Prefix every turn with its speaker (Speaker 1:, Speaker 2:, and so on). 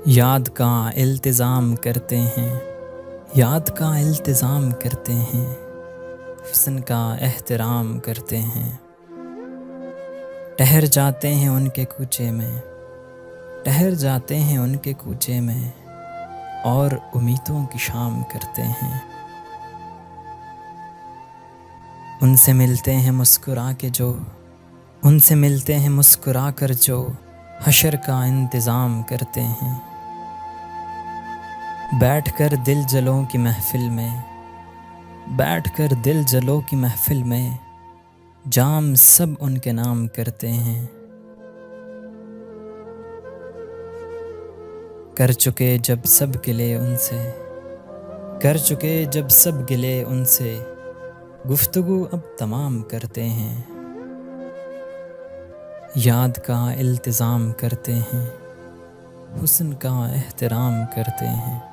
Speaker 1: یاد کا التزام کرتے ہیں، یاد کا التزام کرتے ہیں، حسن کا احترام کرتے ہیں۔ ٹہر جاتے ہیں ان کے کوچے میں، ٹہر جاتے ہیں ان کے کوچے میں، اور امیدوں کی شام کرتے ہیں۔ ان سے ملتے ہیں مسکرا کے جو، ان سے ملتے ہیں مسکرا کر جو حشر کا انتظام کرتے ہیں۔ بیٹھ کر دل جلوں کی محفل میں، بیٹھ کر دل جلوں کی محفل میں، جام سب ان کے نام کرتے ہیں۔ کر چکے جب سب گلے ان سے، کر چکے جب سب گلے ان سے، گفتگو اب تمام کرتے ہیں۔ یاد کا التزام کرتے ہیں، حسن کا احترام کرتے ہیں۔